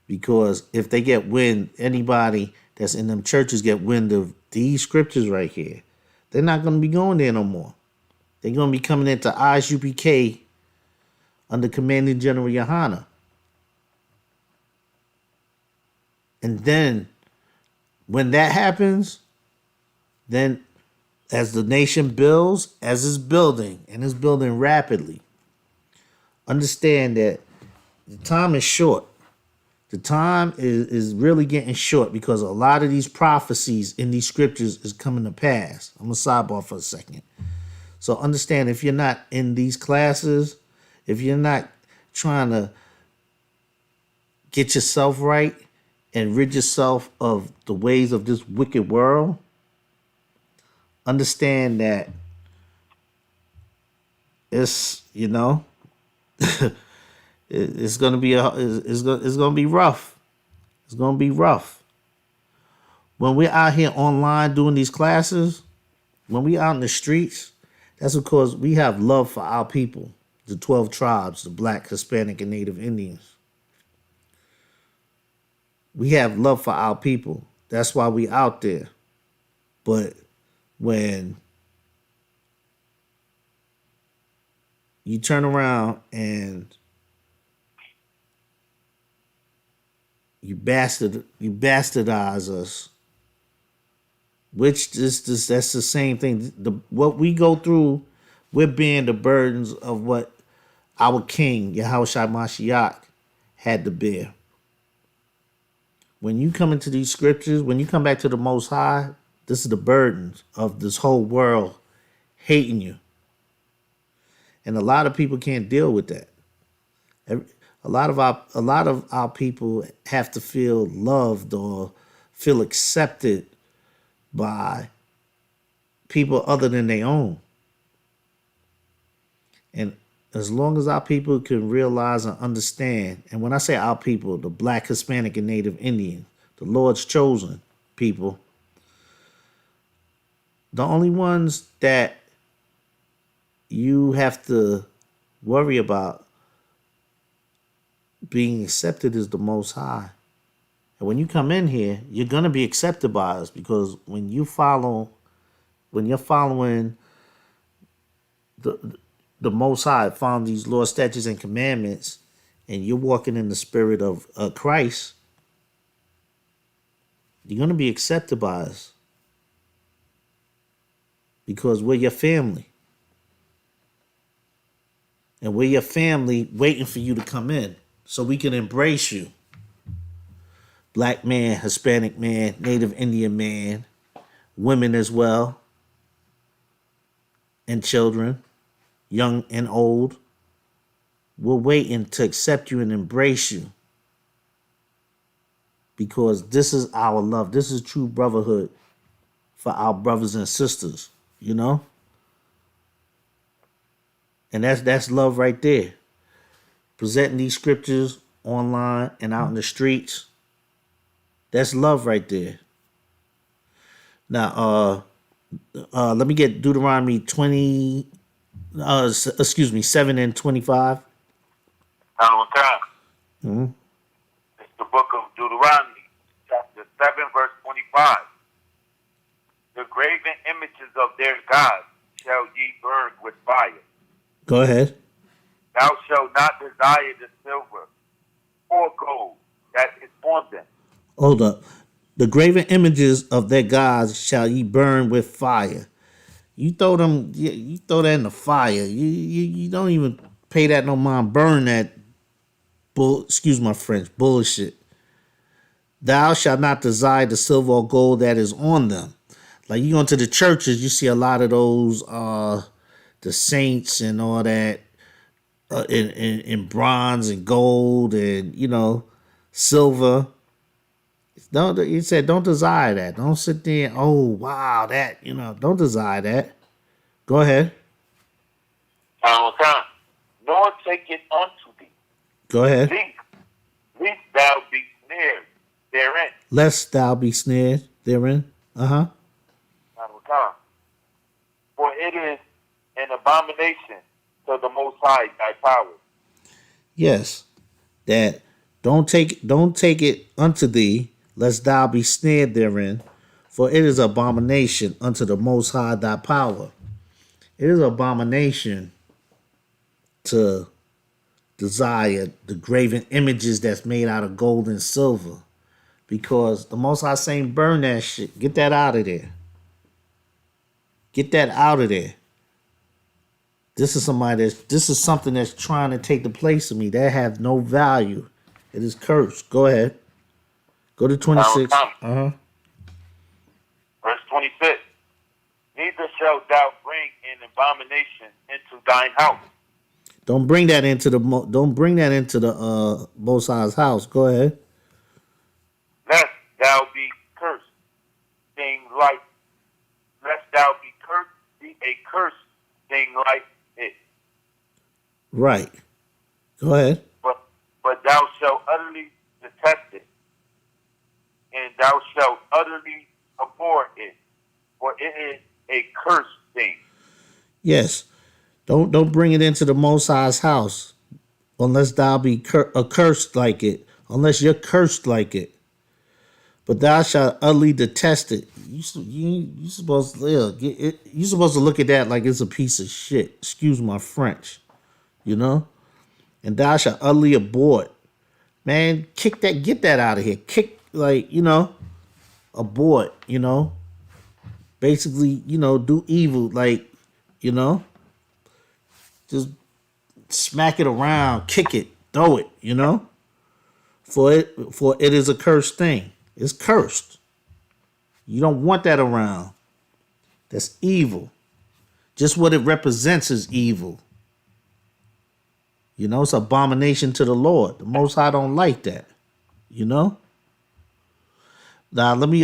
Because if they get wind, anybody that's in them churches get wind of these scriptures right here, they're not going to be going there no more. They're going to be coming into ISUPK under Commanding General Yohana. And then when that happens, then as the nation builds, as it's building, and it's building rapidly, understand that the time is short. The time is really getting short because a lot of these prophecies in these scriptures is coming to pass. I'm going to sidebar for a second. So understand, if you're not in these classes, if you're not trying to get yourself right and rid yourself of the ways of this wicked world, understand that it's, it's gonna be it's gonna be rough. It's gonna be rough. When we're out here online doing these classes, when we out in the streets, that's because we have love for our people, the 12 tribes, the Black, Hispanic, and Native Indians. We have love for our people. That's why we out there. But when you turn around and You bastardize us. Which that's the same thing. What we go through, we're bearing the burdens of what our King, Yahushua Mashiach, had to bear. When you come into these scriptures, when you come back to the Most High, this is the burdens of this whole world hating you. And a lot of people can't deal with that. A lot of our people have to feel loved or feel accepted by people other than their own. And as long as our people can realize and understand, and when I say our people, the Black, Hispanic, and Native Indian, the Lord's chosen people, the only ones that you have to worry about being accepted is the Most High. And when you come in here, you're going to be accepted by us, because when you're following the Most High, following these laws, statutes, and commandments, and you're walking in the spirit of Christ, you're going to be accepted by us, because we're your family. And we're your family waiting for you to come in so we can embrace you. Black man, Hispanic man, Native Indian man, women as well, and children, young and old. We're waiting to accept you and embrace you, because this is our love. This is true brotherhood for our brothers and sisters, you know? And that's love right there. Presenting these scriptures online and out in the streets, that's love right there. Now, let me get Deuteronomy 7 and 25.
Mm-hmm. It's the book of Deuteronomy, chapter 7, verse 25. The graven images of their gods shall ye burn with fire.
Go ahead.
Thou shalt not desire the silver or gold that is on them.
Hold up. The graven images of their gods shall ye burn with fire. You throw that in the fire. You don't even pay that no mind. Burn that excuse my French, bullshit. Thou shalt not desire the silver or gold that is on them. Like, you go into the churches, you see a lot of those the saints and all that in bronze and gold and, silver. He said, don't desire that. Don't sit there, oh, wow, that, don't desire that. Go ahead.
Nor take it unto thee.
Go ahead.
Lest thou be snared therein.
Lest thou be snared therein. Uh-huh.
For it is an abomination to the Most High thy power.
Yes, that don't take it unto thee, lest thou be snared therein, for it is abomination unto the Most High thy power. It is abomination to desire the graven images that's made out of gold and silver, because the Most High saying, burn that shit. Get that out of there. Get that out of there. This is something that's trying to take the place of me. That have no value. It is cursed. Go ahead. Go to 26.
Verse 26. Neither shalt thou bring an abomination into thine house.
Don't bring that into the Most High's house. Go ahead.
Lest thou be cursed, lest thou be a cursed thing like it.
Right. Go ahead.
But thou shalt utterly detest it, and thou shalt utterly abhor it, for it is a cursed thing.
Yes. Don't bring it into the Most High's house, unless thou be accursed like it, unless you're cursed like it. But thou shalt utterly detest it. You supposed to you supposed to look at that like it's a piece of shit. Excuse my French, And thou shalt utterly abhor it. Man, kick that, get that out of here. Kick, like, abort, basically, do evil, like, you know, just smack it around, kick it, throw it, for it is a cursed thing. It's cursed. You don't want that around. That's evil. Just what it represents is evil. It's abomination to the Lord. The Most High don't like that. Now let me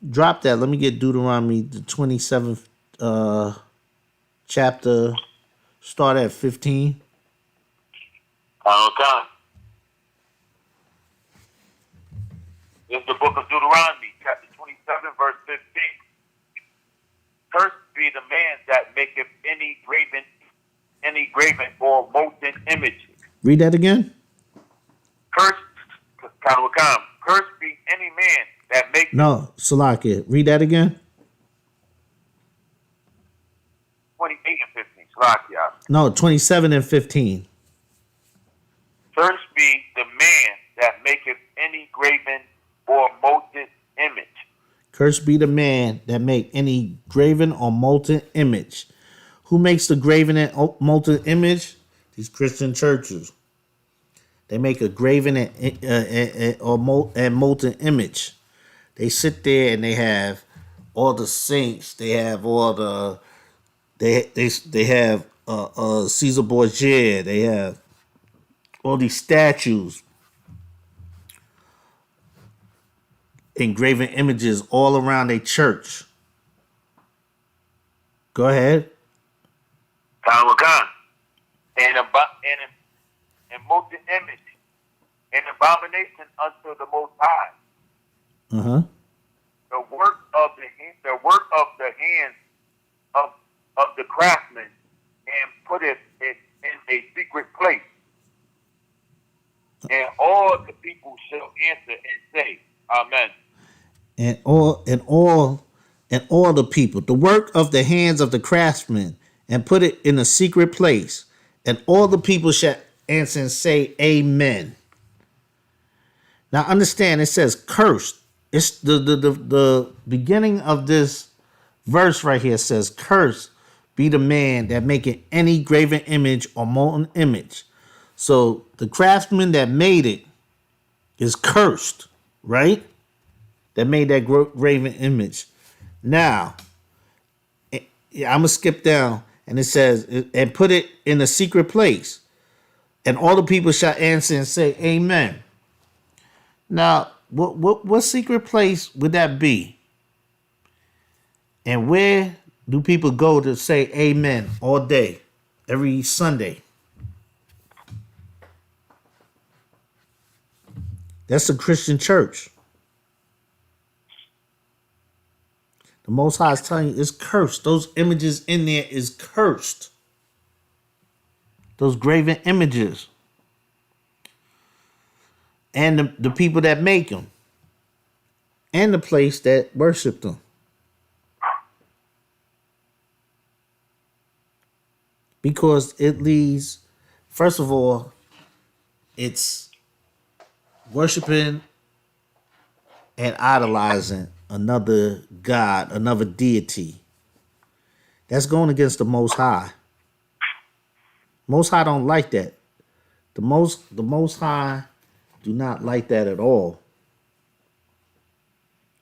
drop that. Let me get Deuteronomy the 27th chapter. Start at 15.
Okay. It's the book of Deuteronomy, chapter 27, verse 15. Cursed be the man that maketh any graven or molten image.
Read that again.
Cursed be any man that maketh.
No, Salakia. Read that again.
28 and 15. Salakia.
No, 27 and 15.
Cursed be the man that maketh any graven or molten image.
Cursed be the man that make any graven or molten image. Who makes the graven and molten image? These Christian churches. They make a graven and molten image. They sit there and they have all the saints. They have all the they have Caesar Borgia. They have all these statues, engraven images all around their church. Go ahead.
And molten image, an abomination unto the Most High. The work of the hands of the craftsman, and put it in a secret place. And all the people shall answer and say, Amen.
And all the people, the work of the hands of the craftsman, and put it in a secret place, and all the people shall answer and say, Amen. Now understand, it says cursed. It's the beginning of this verse right here says, cursed be the man that maketh any graven image or molten image. So the craftsman that made it is cursed, right? That made that graven image. Now, I'm going to skip down, and it says, and put it in a secret place, and all the people shall answer and say, Amen. Now, what secret place would that be? And where do people go to say Amen all day, every Sunday? That's a Christian church. The Most High is telling you it's cursed. Those images in there is cursed. Those graven images. And the people that make them. And the place that worship them. Because it leads, first of all, it's worshiping and idolizing another God, another deity. That's going against the Most High. Most High don't like that. The Most High do not like that at all.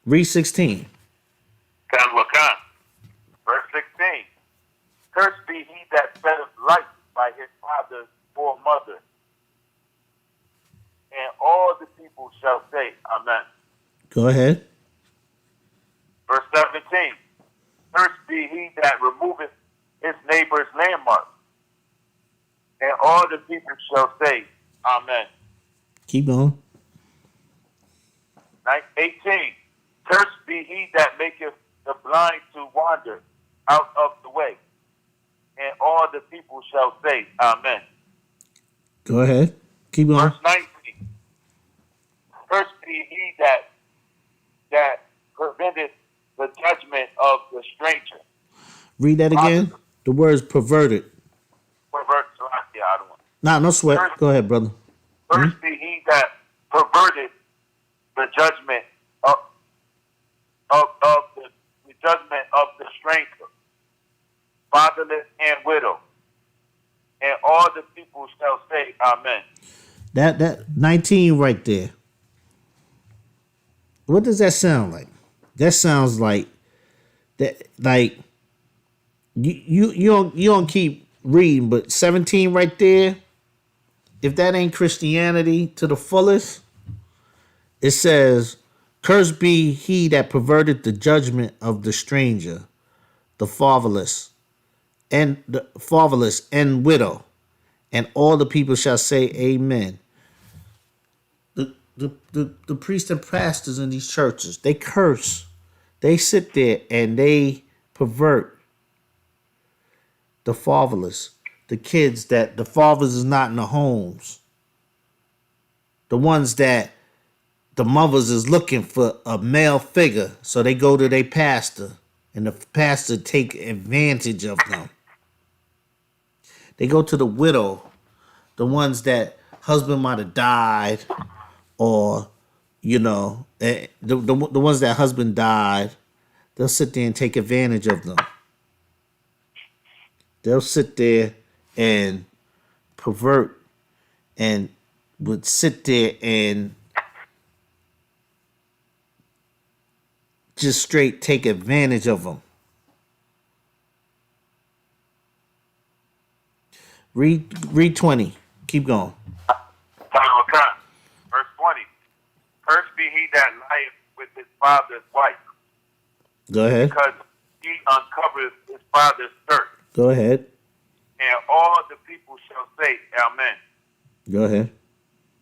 Read 16.
Verse 16. Cursed be he that setteth light by his father or mother. And all the people shall say, Amen.
Go ahead.
Verse 17. Cursed be he that removeth his neighbor's landmark. And all the people shall say, Amen.
Keep going.
18. Cursed be he that maketh the blind to wander out of the way. And all the people shall say, Amen.
Go ahead. Keep going.
Verse 19. Cursed be he that preventeth the judgment of the stranger.
Read that again. The word's perverted.
Pervert. Yeah, I don't want.
Nah, no sweat. Go ahead, brother.
Cursed be he that perverted the judgment the judgment of the stranger, fatherless and widow. And all the people shall say, Amen.
That 19 right there. What does that sound like? That sounds like that, like you don't keep reading, but 17 right there. If that ain't Christianity to the fullest, it says, "Cursed be he that perverted the judgment of the stranger, the fatherless and widow, and all the people shall say, Amen." The priests and pastors in these churches, they curse. They sit there and they pervert the fatherless, the kids that the fathers is not in the homes, the ones that the mothers is looking for a male figure, so they go to their pastor, and the pastor take advantage of them. They go to the widow, the ones that husband might have died, or the ones that husband died. They'll sit there and take advantage of them. They'll sit there and pervert, and would sit there and just straight take advantage of them. Read 20. Keep going.
Verse 20. Cursed be he that lieth with his father's wife.
Go ahead.
Because he uncovers his father's skirt.
Go ahead.
And all the people shall say, Amen.
Go ahead.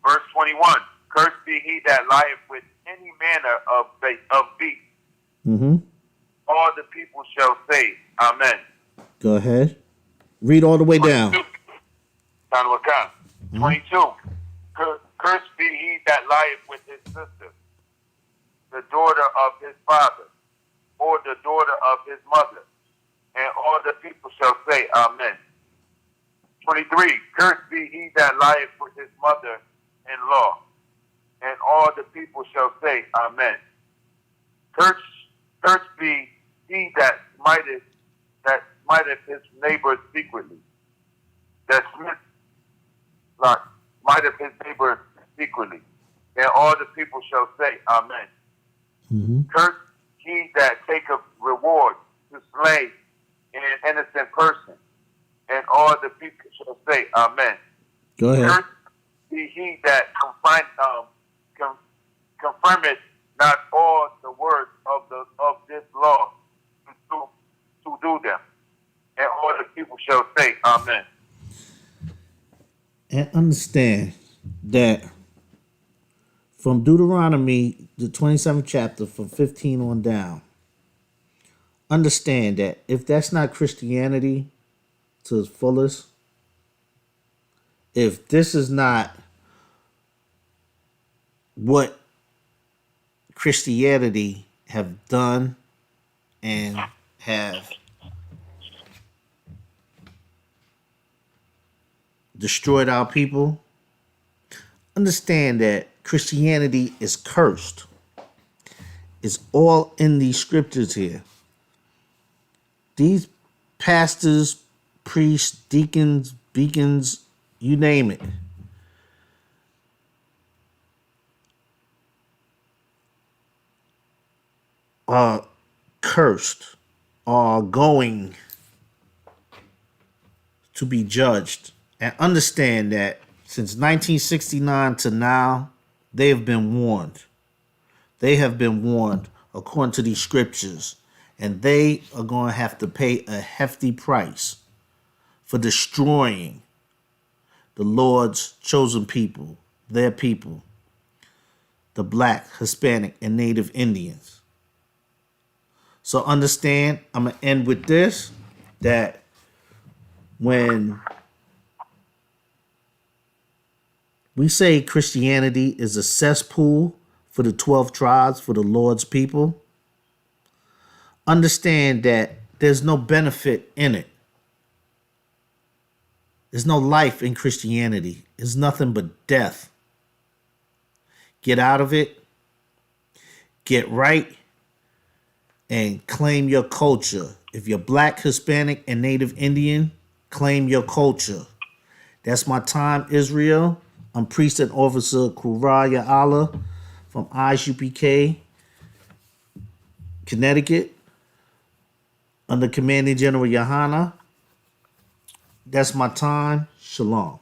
Verse 21. Cursed be he that lieth with any manner of beast.
Mm-hmm.
All the people shall say, Amen.
Go ahead. Read all the way down.
22. Cursed be he that lieth with his sister, the daughter of his father, or the daughter of his mother. And all the people shall say, Amen. 23. Cursed be he that lieth with his mother-in-law. And all the people shall say, Amen. Cursed be he that smiteth his neighbor secretly. That smiteth his neighbor secretly. And all the people shall say, Amen.
Mm-hmm.
Cursed he that taketh reward to slay an innocent person. And all the people shall say, Amen.
Go ahead.
Cursed be he that confirmeth not all the words of this law to do them. And all the people shall say, Amen.
And understand that from Deuteronomy, the 27th chapter, from 15 on down, understand that if that's not Christianity to its fullest, if this is not what Christianity have done and have destroyed our people, understand that Christianity is cursed. It's all in these scriptures here. These pastors, priests, deacons, beacons, you name it, are cursed, are going to be judged. And understand that since 1969 to now, they have been warned. They have been warned according to these scriptures. And they are going to have to pay a hefty price for destroying the Lord's chosen people, their people, the Black, Hispanic, and Native Indians. So understand, I'm going to end with this, that when we say Christianity is a cesspool for the 12 tribes, for the Lord's people, understand that there's no benefit in it. There's no life in Christianity. It's nothing but death. Get out of it. Get right. And claim your culture. If you're Black, Hispanic, and Native Indian, claim your culture. That's my time, Israel. I'm Priest and Officer Kuraya Allah from ISUPK, Connecticut, under Commanding General Yohana. That's my time. Shalom.